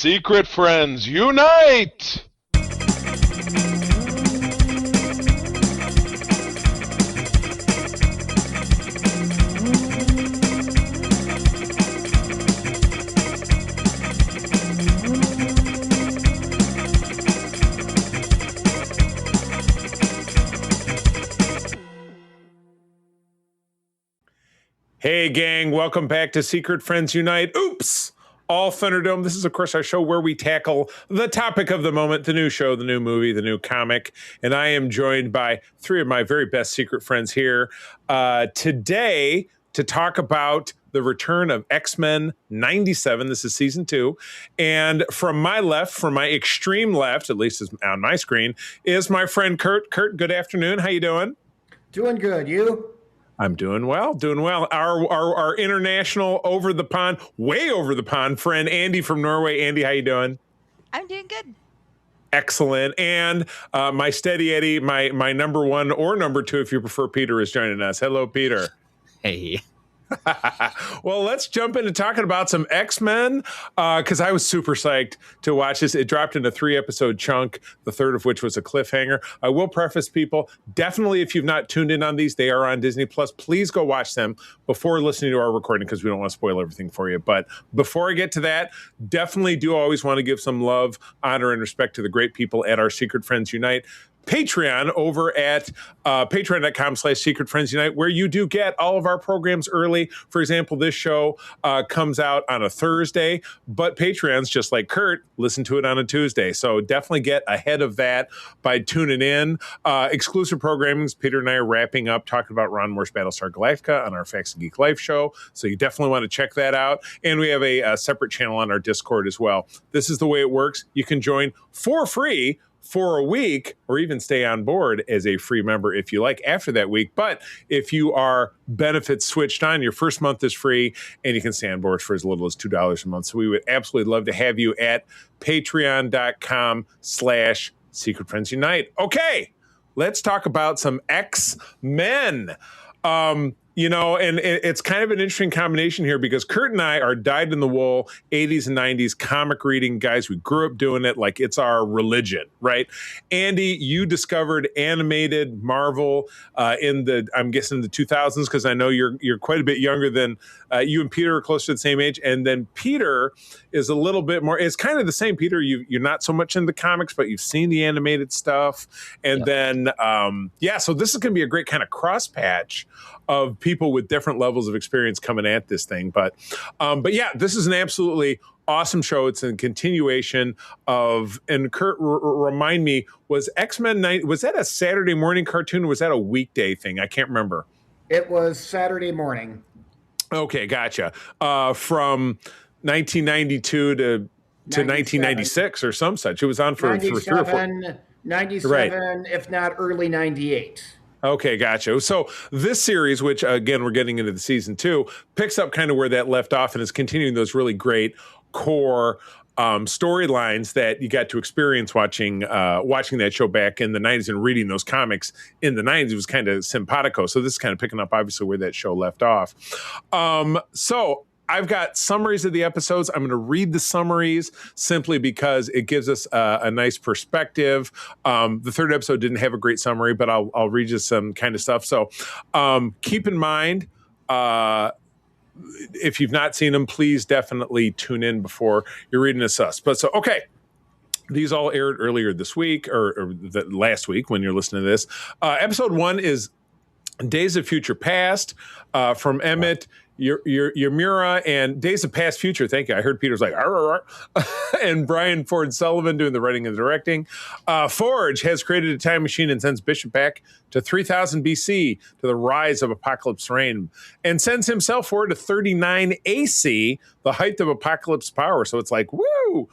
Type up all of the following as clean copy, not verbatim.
Secret friends, unite! Hey, gang, welcome back to Secret Friends Unite. Oops! All Thunderdome. This is, of course, our show where we tackle the topic of the moment, the new show, the new movie, the new comic. And I am joined by three of my very best secret friends here today to talk about the return of X-Men 97. This is season 2. And from my left, from my extreme left, at least is on my screen, is my friend Kurt. Kurt, good afternoon. How you doing? Doing good. You? I'm doing well, doing well. Our international over the pond, way over the pond friend, Andi from Norway. Andi, how you doing? I'm doing good. Excellent. And my steady Eddie, my number one or number two, if you prefer, Peter, is joining us. Hello, Peter. Hey. Well, let's jump into talking about some X-Men because I was super psyched to watch this. It dropped in a 3-episode chunk, the third of which was a cliffhanger. I will preface people, definitely if you've not tuned in on these, they are on Disney Plus. Please go watch them before listening to our recording because we don't want to spoil everything for you. But before I get to that, definitely do always want to give some love, honor, and respect to the great people at our Secret Friends Unite Patreon over at patreon.com/secretfriendsunite, where you do get all of our programs early. For example, this show comes out on a Thursday, but Patreons, just like Kurt, listen to it on a Tuesday. So definitely get ahead of that by tuning in. Exclusive programming, Peter and I are wrapping up talking about Ron Moore's Battlestar Galactica on our Facts and Geek Life show. So you definitely want to check that out. And we have a separate channel on our Discord as well. This is the way it works. You can join for free for a week, or even stay on board as a free member if you like after that week. But if you are benefits switched on, your first month is free, and you can stay on board for as little as $2 a month. So we would absolutely love to have you at patreon.com/secretfriendsunite. Okay, let's talk about some X-Men. And it's kind of an interesting combination here because Kurt and I are dyed-in-the-wool 80s and 90s comic reading guys. We grew up doing it like it's our religion, right? Andi, you discovered animated Marvel I'm guessing the 2000s because I know you're quite a bit younger than you and Peter are close to the same age. And then Peter is a little bit more, it's kind of the same, Peter. You're not so much into comics, but you've seen the animated stuff. And then, so this is going to be a great kind of cross patch of people with different levels of experience coming at this thing. But yeah, this is an absolutely awesome show. It's a continuation of, and Kurt, remind me, was X-Men 9, was that a Saturday morning cartoon or was that a weekday thing? I can't remember. It was Saturday morning. Okay, gotcha. From 1992 to 1996 or some such. It was on for 3 or 4. 97, right. If not early 98. Okay, gotcha. So this series, which again, we're getting into the season 2, picks up kind of where that left off and is continuing those really great core storylines that you got to experience watching that show back in the 90s and reading those comics in the 90s. It was kind of simpatico. So this is kind of picking up, obviously, where that show left off. So I've got summaries of the episodes. I'm going to read the summaries simply because it gives us a nice perspective. The third episode didn't have a great summary, but I'll read you some kind of stuff. So keep in mind, if you've not seen them, please definitely tune in before you're reading this. Okay. These all aired earlier this week or last week when you're listening to this. Episode 1 is Days of Future Past from Emmett, Yamura, and Days of Past Future. Thank you. I heard Peter's like, arr, arr, arr. And Brian Ford Sullivan doing the writing and directing. Forge has created a time machine and sends Bishop back to 3000 BC to the rise of Apocalypse reign and sends himself forward to 39 AC, the height of Apocalypse power. So it's like, woo!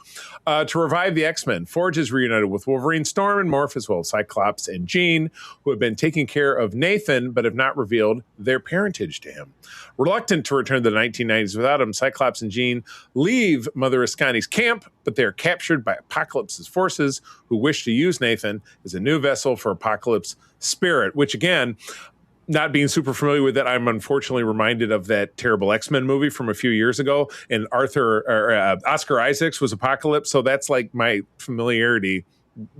To revive the X-Men. Forge is reunited with Wolverine, Storm, and Morph, as well as Cyclops and Jean, who have been taking care of Nathan, but have not revealed their parentage to him. Reluctant to return to the 1990s without him, Cyclops and Jean leave Mother Ascani's camp, but they are captured by Apocalypse's forces, who wish to use Nathan as a new vessel for Apocalypse Spirit, which again, not being super familiar with it, I'm unfortunately reminded of that terrible X-Men movie from a few years ago, and Oscar Isaacs was Apocalypse, so that's like my familiarity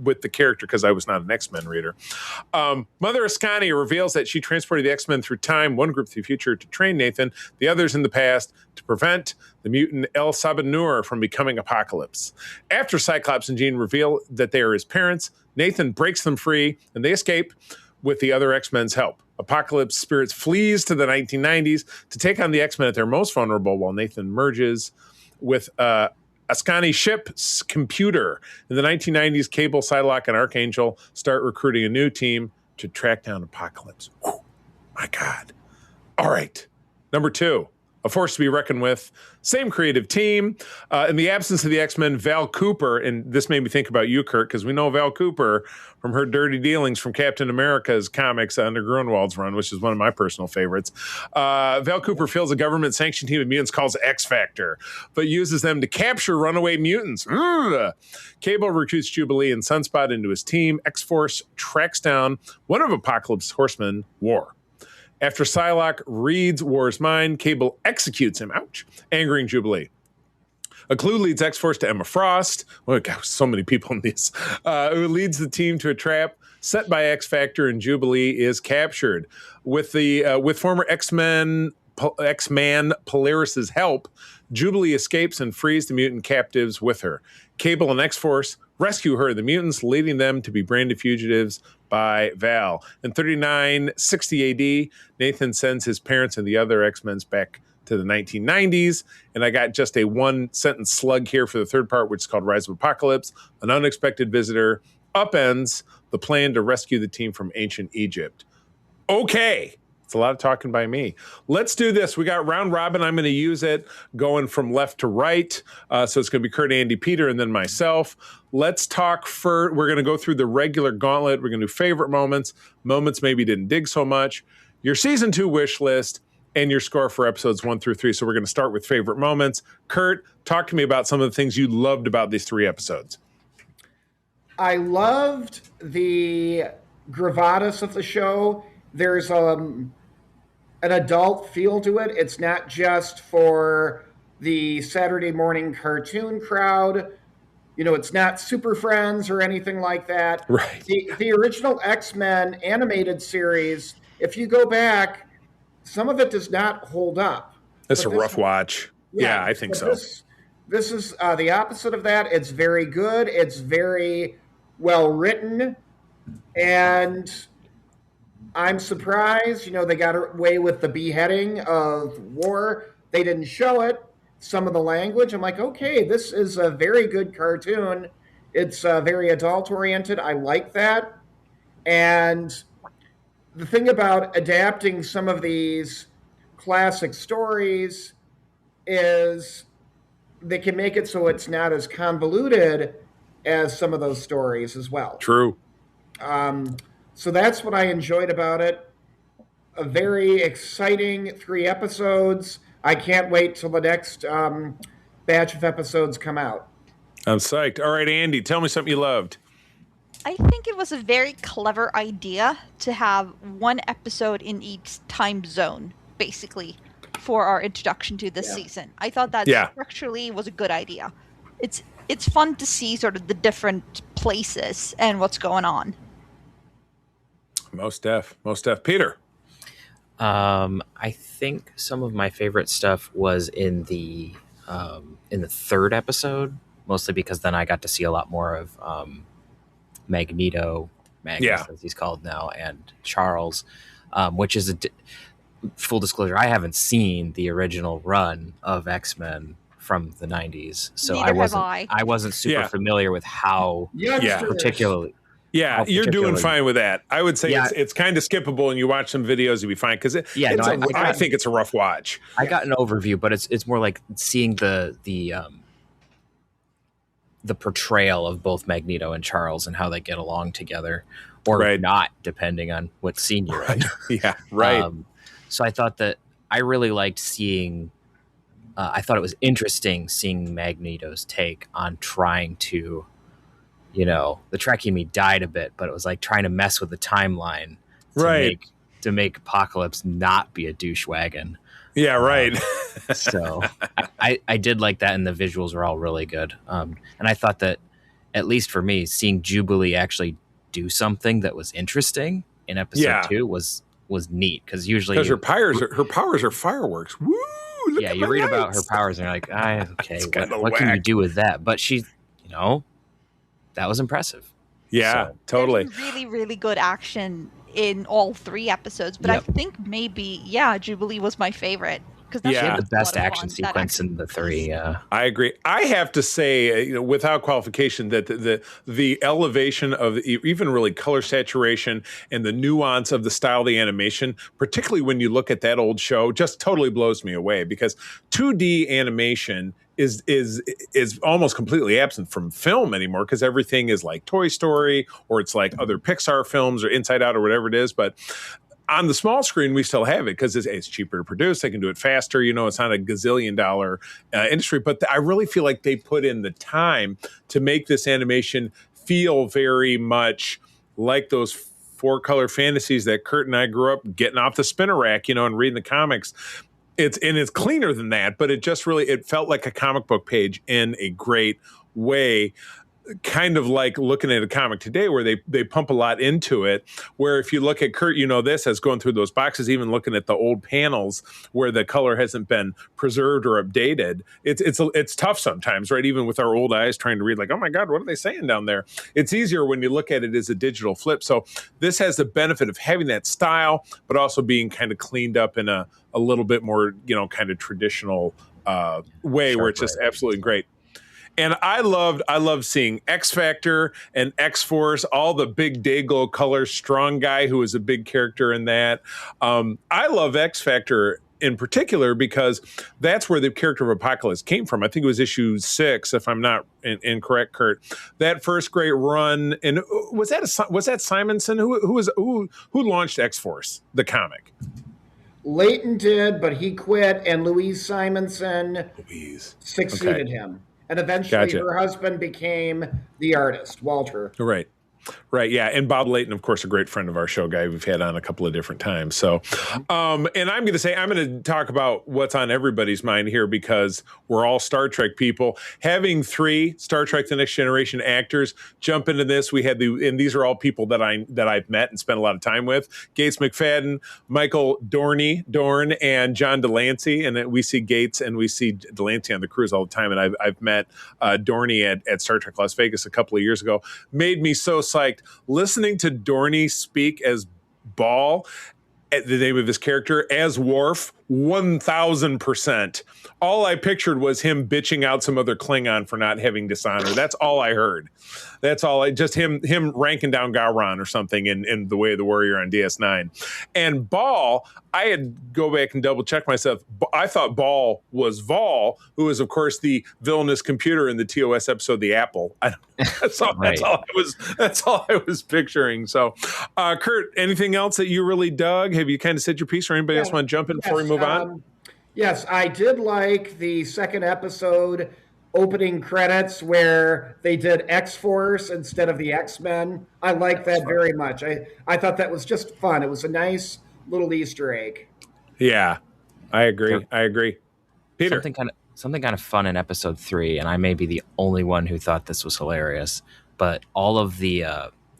with the character because I was not an X-Men reader. Mother Ascani reveals that she transported the X-Men through time, one group through the future to train Nathan, the others in the past to prevent the mutant El Sabanur from becoming Apocalypse. After Cyclops and Jean reveal that they are his parents, Nathan breaks them free and they escape with the other X-Men's help. Apocalypse Spirits flees to the 1990s to take on the X-Men at their most vulnerable while Nathan merges with Ascani ship's computer. In the 1990s, Cable, Psylocke, and Archangel start recruiting a new team to track down Apocalypse. Whew, my God. All right. Number 2, a force to be reckoned with. Same creative team. In the absence of the X-Men, Val Cooper, and this made me think about you, Kurt, because we know Val Cooper from her dirty dealings from Captain America's comics under Grunwald's run, which is one of my personal favorites. Val Cooper fills a government-sanctioned team of mutants called X-Factor, but uses them to capture runaway mutants. Ugh. Cable recruits Jubilee and Sunspot into his team. X-Force tracks down one of Apocalypse's horsemen, War. After Psylocke reads War's mind, Cable executes him, ouch, angering Jubilee. A clue leads X-Force to Emma Frost. Oh, God, so many people in these. Who leads the team to a trap set by X-Factor, and Jubilee is captured. With former X-Man Polaris's help, Jubilee escapes and frees the mutant captives with her. Cable and X-Force rescue her, the mutants, leading them to be branded fugitives by Val. In 3960 AD, Nathan sends his parents and the other X-Men back to the 1990s, and I got just a one-sentence slug here for the third part, which is called Rise of Apocalypse. An unexpected visitor upends the plan to rescue the team from ancient Egypt. Okay. It's a lot of talking by me. Let's do this. We got round robin. I'm going to use it going from left to right. So it's going to be Kurt, Andy, Peter, and then myself. Let's talk first. We're going to go through the regular gauntlet. We're going to do favorite moments maybe didn't dig so much, your season 2 wish list, and your score for episodes 1 through 3. So we're going to start with favorite moments. Kurt, talk to me about some of the things you loved about these 3 episodes. I loved the gravitas of the show. There's an adult feel to it. It's not just for the Saturday morning cartoon crowd. You know, it's not Super Friends or anything like that. Right. The original X-Men animated series, if you go back, some of it does not hold up. It's a rough watch. Yeah, I think so. This is the opposite of that. It's very good. It's very well written. And I'm surprised, they got away with the beheading of War. They didn't show it. Some of the language, I'm like, okay, this is a very good cartoon. It's very adult-oriented. I like that. And the thing about adapting some of these classic stories is they can make it so it's not as convoluted as some of those stories as well. True. So that's what I enjoyed about it. A very exciting 3 episodes. I can't wait till the next batch of episodes come out. I'm psyched. All right, Andy, tell me something you loved. I think it was a very clever idea to have 1 episode in each time zone, basically, for our introduction to this season. I thought that structurally was a good idea. It's fun to see sort of the different places and what's going on. Most def. Peter. I think some of my favorite stuff was in the 3rd episode, mostly because then I got to see a lot more of Magneto, Magnus, as he's called now, and Charles, which is full disclosure, I haven't seen the original run of X-Men from the 90s, so I wasn't super familiar with how particularly. Yeah, you're doing fine with that. I would say it's kind of skippable, and you watch some videos, you'll be fine because I think it's a rough watch. I got an overview, but it's more like seeing the portrayal of both Magneto and Charles and how they get along together, or not, depending on what scene you're in. Yeah, right. So I thought that I really liked seeing. I thought it was interesting seeing Magneto's take on trying to. The Trekkie me died a bit, but it was like trying to mess with the timeline to make to make Apocalypse not be a douche wagon. Yeah, right. So I did like that, and the visuals were all really good. And I thought that, at least for me, seeing Jubilee actually do something that was interesting in episode 2 was neat, because usually her powers are fireworks. Woo! You read about her powers and you're like, okay, what can you do with that? But she, that was impressive. Yeah, totally. There's really, really good action in all 3 episodes, but I think maybe Jubilee was my favorite. Because she had the best action sequence in the 3. Yeah, I agree. I have to say, without qualification, that the elevation of even really color saturation and the nuance of the style of the animation, particularly when you look at that old show, just totally blows me away, because 2D animation is almost completely absent from film anymore, because everything is like Toy Story, or it's like other Pixar films, or Inside Out, or whatever it is. But on the small screen, we still have it because it's cheaper to produce. They can do it faster. It's not a gazillion-dollar industry. But I really feel like they put in the time to make this animation feel very much like those 4-color fantasies that Kurt and I grew up getting off the spinner rack, and reading the comics. It's cleaner than that, but it felt like a comic book page in a great way. Kind of like looking at a comic today where they pump a lot into it, where if you look at Kurt, this as going through those boxes, even looking at the old panels where the color hasn't been preserved or updated, it's tough sometimes, right? Even with our old eyes trying to read, like, oh my God, what are they saying down there? It's easier when you look at it as a digital flip. So this has the benefit of having that style, but also being kind of cleaned up in a little bit more, kind of traditional way, where it's just absolutely great. And I loved seeing X Factor and X Force, all the big Dayglow color, strong guy who was a big character in that. I love X Factor in particular because that's where the character of Apocalypse came from. I think it was issue 6, if I'm not incorrect, Kurt. That first great run, and was that Simonson who launched X Force, the comic? Leighton did, but he quit, and Louise Simonson succeeded him. And eventually her husband became the artist, Walter. Right, yeah. And Bob Layton, of course, a great friend of our show, guy we've had on a couple of different times. So, and I'm going to talk about what's on everybody's mind here, because we're all Star Trek people. Having 3 Star Trek The Next Generation actors jump into this, and these are all people that I've met and spent a lot of time with. Gates McFadden, Michael Dorn, and John Delancey. And we see Gates and we see Delancey on the cruise all the time. And I've met Dorney at Star Trek Las Vegas a couple of years ago. Made me so psyched. Listening to Dorney speak as Ball, the name of his character, as Worf, 1,000%. All I pictured was him bitching out some other Klingon for not having dishonor. That's all I heard. That's all. Just him ranking down Gowron or something in The Way of the Warrior on DS9. And Ball, I had to go back and double check myself. I thought Ball was Vol, who is, of course, the villainous computer in the TOS episode The Apple. That's all I was picturing. So, Kurt, anything else that you really dug? Have you kind of said your piece, or anybody else want to jump in before we move on? Yes, I did like the second episode opening credits where they did X-Force instead of the X-Men. I liked that very much. I thought that was just fun. It was a nice little Easter egg. Yeah, I agree. Peter? Something kind of fun in episode 3, and I may be the only one who thought this was hilarious, but all of the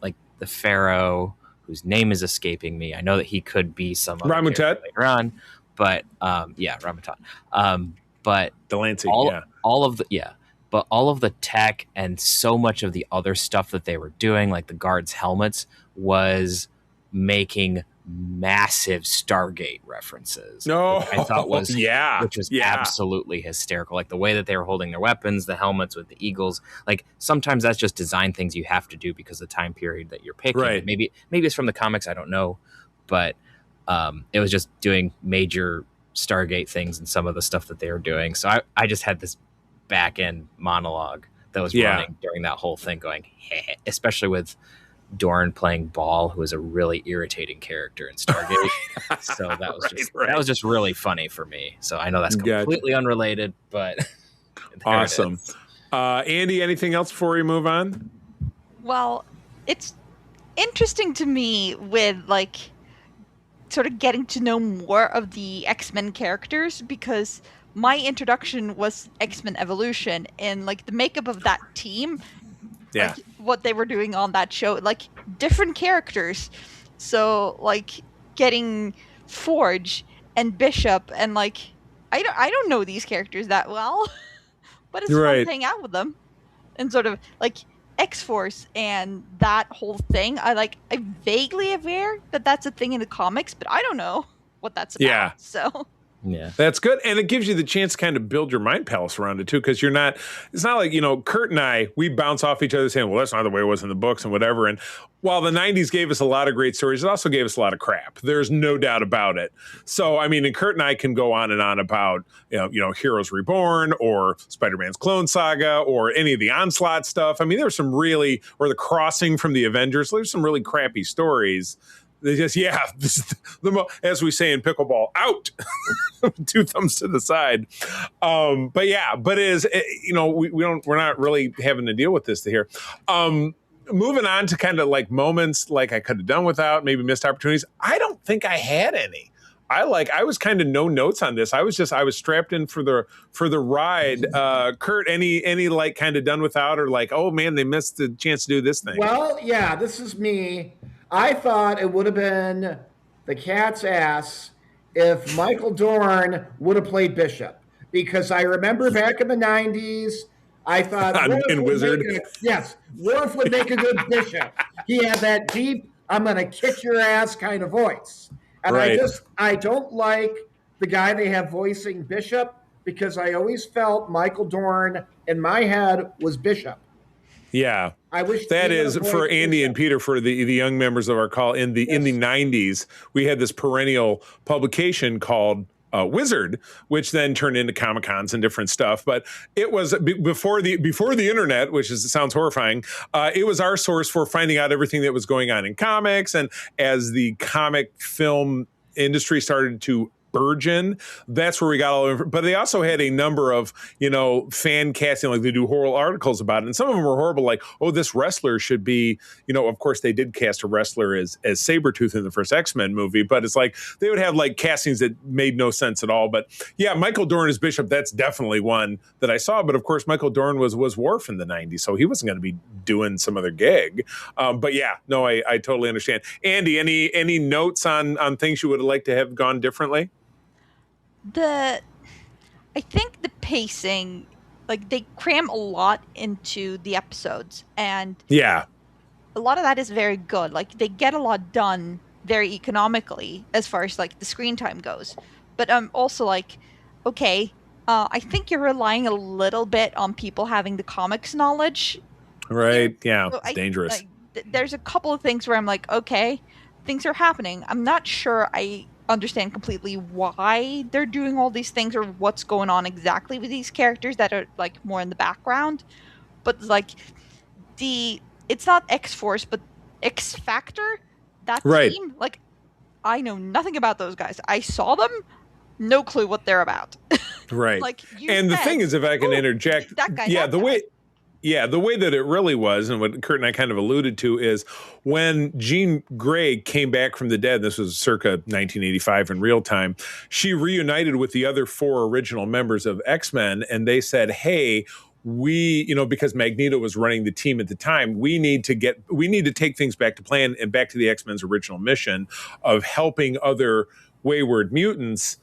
the Pharaoh, whose name is escaping me. I know that he could be some other character later on, but Ramadan. But Delancey, but all of the tech and so much of the other stuff that they were doing, like the guards' helmets, was making massive Stargate references. No, I thought was absolutely hysterical. Like the way that they were holding their weapons, the helmets with the eagles. Like sometimes that's just design things you have to do because of the time period that you're picking. Right. Maybe it's from the comics. I don't know, but it was just doing major Stargate things and some of the stuff that they were doing. So I just had this back end monologue that was running during that whole thing, going, hey, especially with Dorn playing Ball, who is a really irritating character in Stargate. So that was that was just really funny for me. So I know that's completely unrelated, but awesome. Andy, anything else before we move on? Well, it's interesting to me with sort of getting to know more of the X-Men characters, because my introduction was X-Men Evolution, and like the makeup of that team, like what they were doing on that show, like different characters. So like getting Forge and Bishop, and like I don't know these characters that well, but it's fun to hang out with them, and sort of like X-Force and that whole thing. I'm vaguely aware that that's a thing in the comics, but I don't know what that's about. Yeah. So yeah, that's good. And it gives you the chance to kind of build your mind palace around it too. Cause it's not like, Kurt and I, we bounce off each other saying, well, that's not the way it was in the books and whatever. And while the 90s gave us a lot of great stories, it also gave us a lot of crap. There's no doubt about it. So, I mean, and Kurt and I can go on and on about, Heroes Reborn or Spider-Man's Clone Saga or any of the Onslaught stuff. I mean, there's some really, or the Crossing from the Avengers, there's some really crappy stories. They just, this is as we say in pickleball, out. 2 thumbs to the side. But it is, we're not really having to deal with this here. Moving on to kind of like moments like I could have done without, maybe missed opportunities. I don't think I had any. I was kind of no notes on this. I was strapped in for the ride. Kurt, any like kind of done without, or like, oh man, they missed the chance to do this thing? Well, yeah, this is me. I thought it would have been the cat's ass if Michael Dorn would have played Bishop, because I remember back in the 90s, I thought in Wizard. Worf would make a good Bishop. He had that deep, I'm going to kick your ass kind of voice. And I don't like the guy they have voicing Bishop, because I always felt Michael Dorn in my head was Bishop. Yeah. I wish that is for Andy and Peter, for the young members of our call in the 90s. We had this perennial publication called Wizard, which then turned into Comic-Cons and different stuff. But it was before the internet, which sounds horrifying. It was our source for finding out everything that was going on in comics. And as the comic film industry started to burgeon, that's where we got all over. But they also had a number of, fan casting, like they do horrible articles about it. And some of them were horrible, like, oh, this wrestler should be, of course they did cast a wrestler as Sabretooth in the first X-Men movie, but it's like they would have like castings that made no sense at all. But yeah, Michael Dorn as Bishop, that's definitely one that I saw. But of course, Michael Dorn was Worf in the 90s, so he wasn't going to be doing some other gig. But yeah, no, I totally understand. Andy, any notes on things you would have liked to have gone differently? I think the pacing, like they cram a lot into the episodes, and a lot of that is very good. Like they get a lot done very economically as far as like the screen time goes. But also like, okay, I think you're relying a little bit on people having the comics knowledge. Right. Yeah. So it's dangerous. There's a couple of things where I'm like, okay, things are happening. I'm not sure I understand completely why they're doing all these things or what's going on exactly with these characters that are like more in the background. But like it's not X-Force, but X-Factor, that team, like I know nothing about those guys. I saw them, no clue what they're about. Right. Like the thing is, if I can interject, that guy, the way that it really was, and what Kurt and I kind of alluded to, is when Jean Grey came back from the dead, this was circa 1985 in real time, she reunited with the other 4 original members of X-Men, and they said, hey, we, because Magneto was running the team at the time, we need to take things back to plan and back to the X-Men's original mission of helping other wayward mutants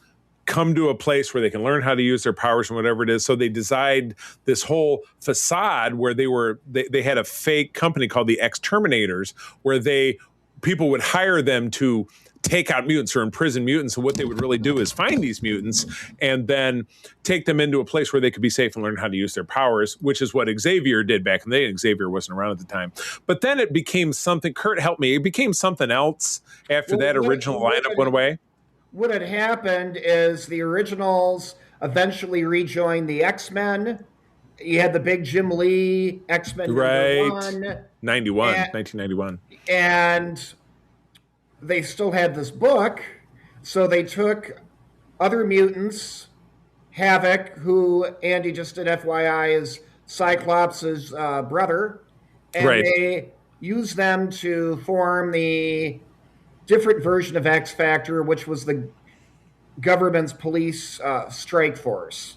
come to a place where they can learn how to use their powers and whatever it is. So they designed this whole facade where they had a fake company called the X-Terminators, where people would hire them to take out mutants or imprison mutants. And what they would really do is find these mutants and then take them into a place where they could be safe and learn how to use their powers, which is what Xavier did back in the day. Xavier wasn't around at the time. But then it became something, Kurt, help me, it became something else after that original lineup went away. What had happened is the originals eventually rejoined the X-Men. You had the big Jim Lee X-Men right. number 1. 1991. And they still had this book, so they took other mutants, Havoc, who Andy just did FYI is Cyclops' brother, and they used them to form the different version of X Factor, which was the government's police strike force.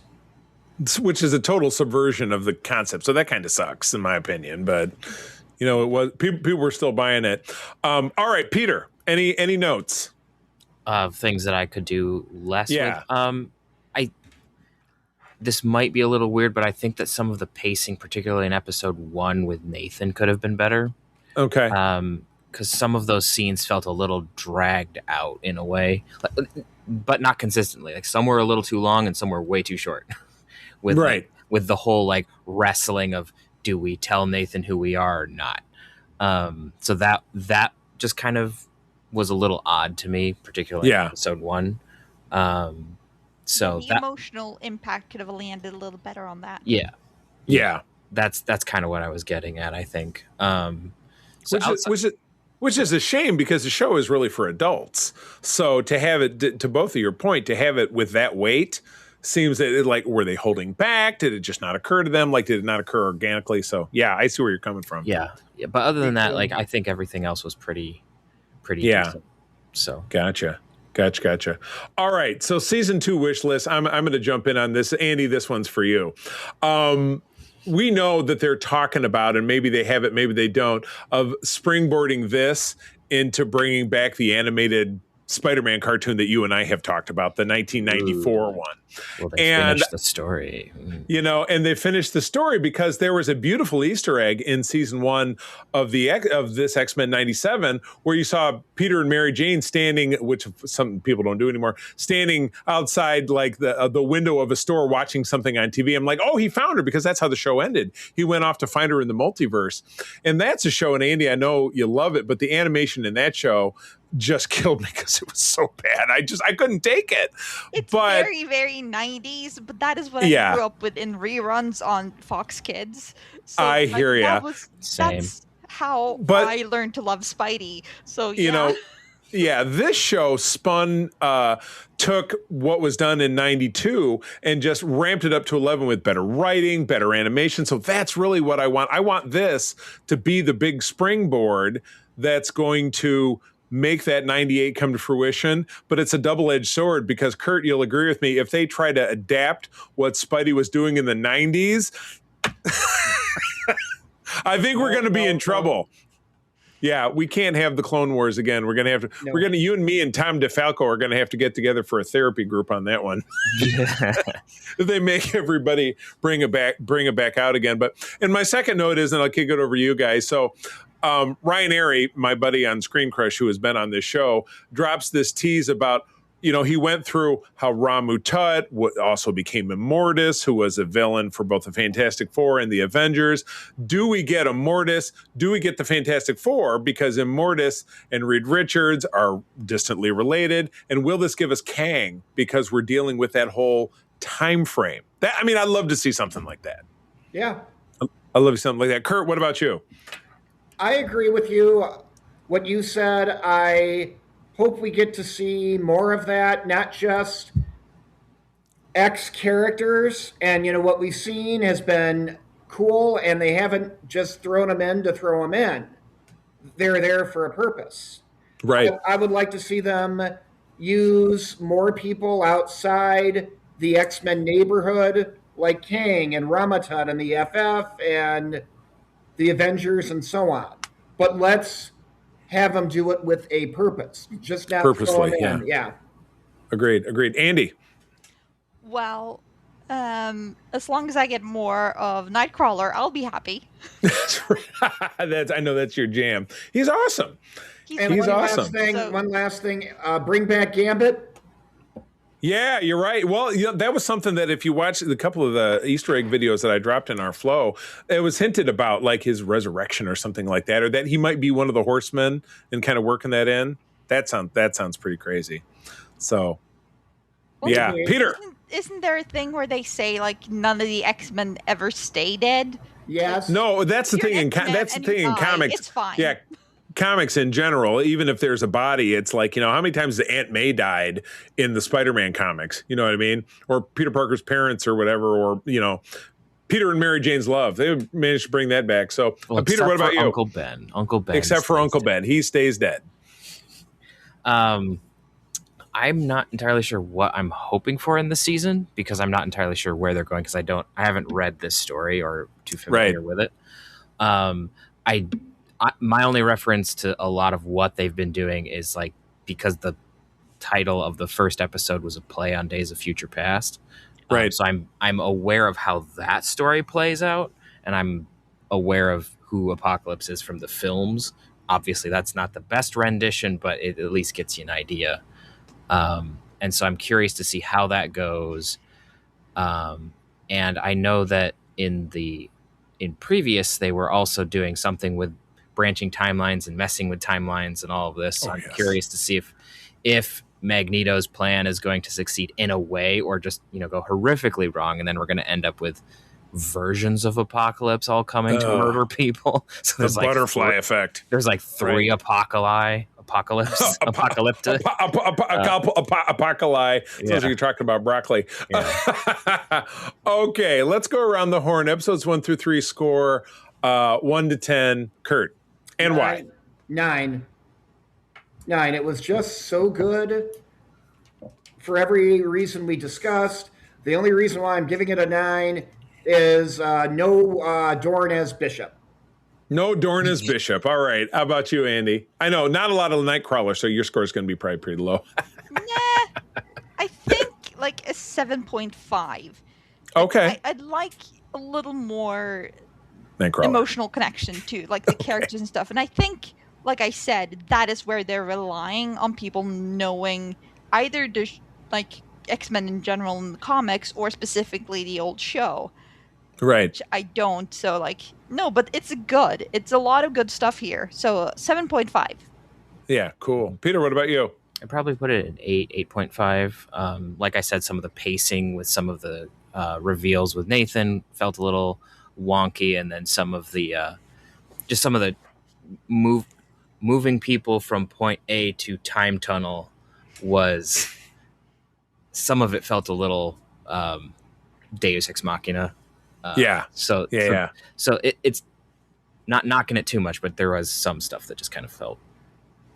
Which is a total subversion of the concept. So that kind of sucks, in my opinion. But, you know, it was people were still buying it. All right, Peter, any notes? Of things that I could do less with? This might be a little weird, but I think that some of the pacing, particularly in episode 1 with Nathan, could have been better. Okay. Because some of those scenes felt a little dragged out in a way, but not consistently. Like some were a little too long and some were way too short. With the whole wrestling of, do we tell Nathan who we are or not? So that just kind of was a little odd to me, particularly in episode 1. So the emotional impact could have landed a little better on that. Yeah. That's kind of what I was getting at, I think. Which is a shame because the show is really for adults. So to have it, to both of your point, to have it with that weight seems that were they holding back? Did it just not occur to them? Did it not occur organically? So yeah, I see where you're coming from. Yeah. But other than that, I think everything else was pretty decent. So Gotcha. All right. So season 2 wish list. I'm going to jump in on this. Andy, this one's for you. We know that they're talking about, and maybe they have it, maybe they don't, of springboarding this into bringing back the animated Spider-Man cartoon that you and I have talked about, the 1994 one. Well, they finished the story. You know, and they finished the story because there was a beautiful Easter egg in season 1 of this X-Men 97 where you saw Peter and Mary Jane standing, which some people don't do anymore, standing outside the window of a store watching something on TV. I'm like, oh, he found her, because that's how the show ended. He went off to find her in the multiverse. And that's a show, and Andy, I know you love it, but the animation in that show just killed me because it was so bad. I couldn't take it. It's very, very 90s, but that is what I grew up with in reruns on Fox Kids. So, I hear ya. That's how I learned to love Spidey. So you know, this show took what was done in 92 and just ramped it up to 11 with better writing, better animation. So that's really what I want. I want this to be the big springboard that's going to make that 98 come to fruition, but it's a double-edged sword because, Kurt, you'll agree with me, if they try to adapt what Spidey was doing in the 90s, I think we're going to be in trouble. Yeah, we can't have the Clone Wars again. We're going to have to, you and me and Tom DeFalco are going to have to get together for a therapy group on that one. They make everybody bring it back out again. And my second note is, and I'll kick it over to you guys. So, Ryan Airy, my buddy on Screen Crush, who has been on this show, drops this tease about, he went through how Ramu Tut also became Immortus, who was a villain for both the Fantastic Four and the Avengers. Do we get Immortus? Do we get the Fantastic Four? Because Immortus and Reed Richards are distantly related. And will this give us Kang? Because we're dealing with that whole time frame. I'd love to see something like that. Yeah. I'd love to see something like that. Kurt, what about you? I agree with you. What you said, I hope we get to see more of that, not just X characters. And, what we've seen has been cool, and they haven't just thrown them in to throw them in. They're there for a purpose. Right. I would like to see them use more people outside the X-Men neighborhood, like Kang and Ramatut and the FF and the Avengers and so on. But let's have them do it with a purpose, just not purposely. Yeah. Agreed. Andy. Well, as long as I get more of Nightcrawler, I'll be happy. I know that's your jam. He's awesome. He's awesome. One last thing. Bring back Gambit. Yeah, you're right. Well, that was something that if you watch a couple of the Easter egg videos that I dropped in our flow, it was hinted about his resurrection or something like that, or that he might be one of the horsemen and kind of working that in. That sounds pretty crazy. So, Peter. Isn't there a thing where they say none of the X-Men ever stay dead? Yes. No, that's the thing. In comics. It's fine. Yeah. Comics in general, even if there's a body, it's how many times the Aunt May died in the Spider-Man comics? You know what I mean? Or Peter Parker's parents or whatever, or, Peter and Mary Jane's love. They managed to bring that back. So, Peter, what about you? Uncle Ben. Except for Uncle Ben. He stays dead. I'm not entirely sure what I'm hoping for in the season because I'm not entirely sure where they're going because I haven't read this story or too familiar with it. My only reference to a lot of what they've been doing is like because the title of the first episode was a play on Days of Future Past. Right. So I'm aware of how that story plays out, and I'm aware of who Apocalypse is from the films. Obviously, that's not the best rendition, but it at least gets you an idea. And so I'm curious to see how that goes. And I know that in previous, they were also doing something with branching timelines and messing with timelines and all of this. So I'm curious to see if Magneto's plan is going to succeed in a way or just, go horrifically wrong. And then we're going to end up with versions of Apocalypse all coming to murder people. So there's the butterfly effect. There's like 3 apocalypse. Apocalypta. Apocalypse. Sounds like you're talking about broccoli. Yeah. Okay, let's go around the horn. Episodes 1 through 3 score 1 to 10. Kurt, and 9. why? 9. It was just so good for every reason we discussed. The only reason why I'm giving it a 9 is no Dorn as Bishop. No Dorn as Bishop. All right. How about you, Andy? I know not a lot of Nightcrawler, so your score is going to be probably pretty low. Nah, I think like a 7.5. Okay. I'd like a little more Nightcrawler emotional connection to like the characters and stuff. And I think, like I said, that is where they're relying on people knowing either the like X-Men in general in the comics or specifically the old show. Right. Which I don't. So like, no, but it's good. It's a lot of good stuff here. So 7.5. Yeah, cool. Peter, what about you? I'd probably put it at 8.5. Like I said, some of the pacing with some of the reveals with Nathan felt a little wonky. And then some of the, just some of the moving people from point A to time tunnel was, some of it felt a little Deus Ex Machina. So it's not knocking it too much, but there was some stuff that just kind of felt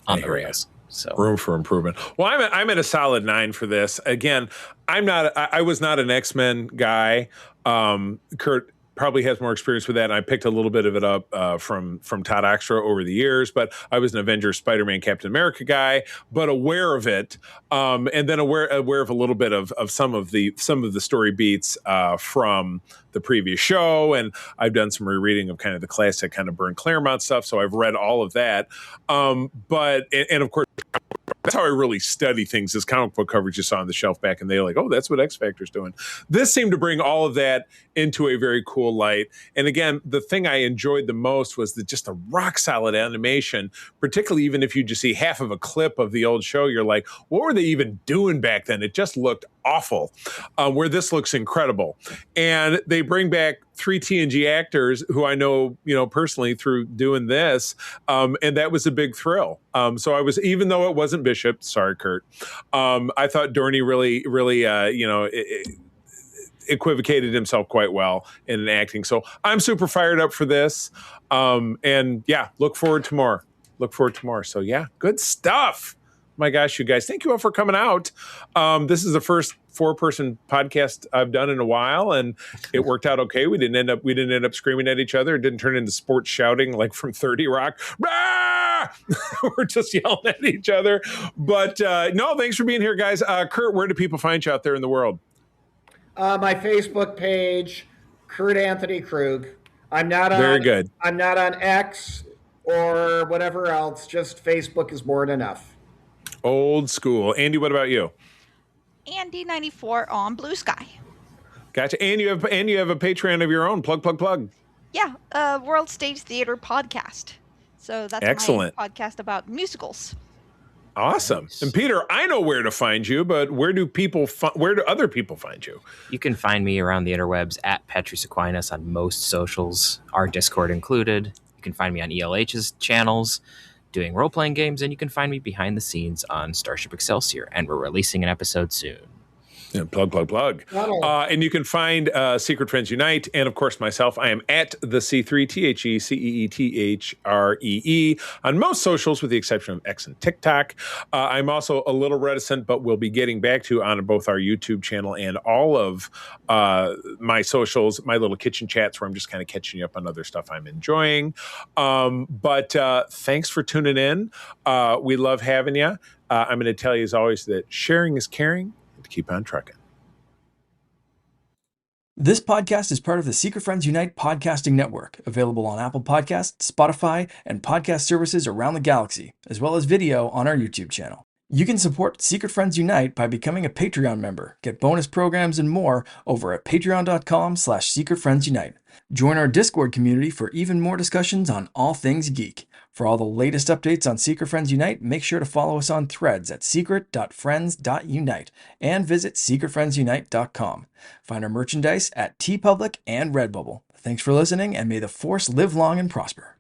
on the rails. So room for improvement. Well, I'm at a solid 9 for this. Again, I was not an X-Men guy. Kurt probably has more experience with that, and I picked a little bit of it up from Todd Oxtra over the years, but I was an Avengers, Spider-Man, Captain America guy, but aware of it, and then aware of a little bit of some of the story beats from the previous show, and I've done some rereading of kind of the classic kind of Byrne Claremont stuff, so I've read all of that. But of course, that's how I really study things, is comic book coverage you saw on the shelf back in the day, like, oh, that's what X Factor's doing. This seemed to bring all of that into a very cool light. And again, the thing I enjoyed the most was just the rock solid animation, particularly even if you just see half of a clip of the old show, you're like, what were they even doing back then? It just looked awful, where this looks incredible. And they bring back 3 TNG actors who I know, personally through doing this. And that was a big thrill. So I was, even though it wasn't Bishop, sorry, Kurt, I thought Dorney really, equivocated himself quite well in acting. So I'm super fired up for this. And yeah, look forward to more. So yeah, good stuff. My gosh, you guys, thank you all for coming out. This is the first 4-person podcast I've done in a while, and it worked out okay. We didn't end up screaming at each other. It didn't turn into sports shouting like from 30 Rock. We're just yelling at each other. But no, thanks for being here, guys. Kurt, where do people find you out there in the world? My Facebook page, Kurt Anthony Krug. I'm not on Very good. I'm not on X or whatever else. Just Facebook is more than enough. Old school. Andy, what about you? Andy94 on BlueSky. Gotcha. And you have a Patreon of your own. Plug. Yeah, World Stage Theater podcast. So that's excellent. My podcast about musicals. Awesome. And Peter, I know where to find you, but where do other people find you? You can find me around the interwebs at Petrus Aquinas on most socials, our Discord included. You can find me on ELH's channels doing role-playing games, and you can find me behind the scenes on Starship Excelsior, and we're releasing an episode soon. Yeah, plug. And you can find Secret Friends Unite, and of course myself. I am at the C3, THECEETHREE, on most socials with the exception of X and TikTok. I'm also a little reticent, but we'll be getting back to on both our YouTube channel and all of my socials, my little kitchen chats where I'm just kind of catching you up on other stuff I'm enjoying. But thanks for tuning in. We love having you. I'm going to tell you, as always, that sharing is caring. Keep on trucking. This podcast is part of the Secret Friends Unite podcasting network, available on Apple Podcasts, Spotify, and podcast services around the galaxy, as well as video on our YouTube channel. You can support Secret Friends Unite by becoming a Patreon member, get bonus programs and more over at patreon.com/secretfriendsunite. Join our Discord community for even more discussions on all things geek. For all the latest updates on Secret Friends Unite, make sure to follow us on Threads at secret.friends.unite and visit secretfriendsunite.com. Find our merchandise at TeePublic and Redbubble. Thanks for listening, and may the Force live long and prosper.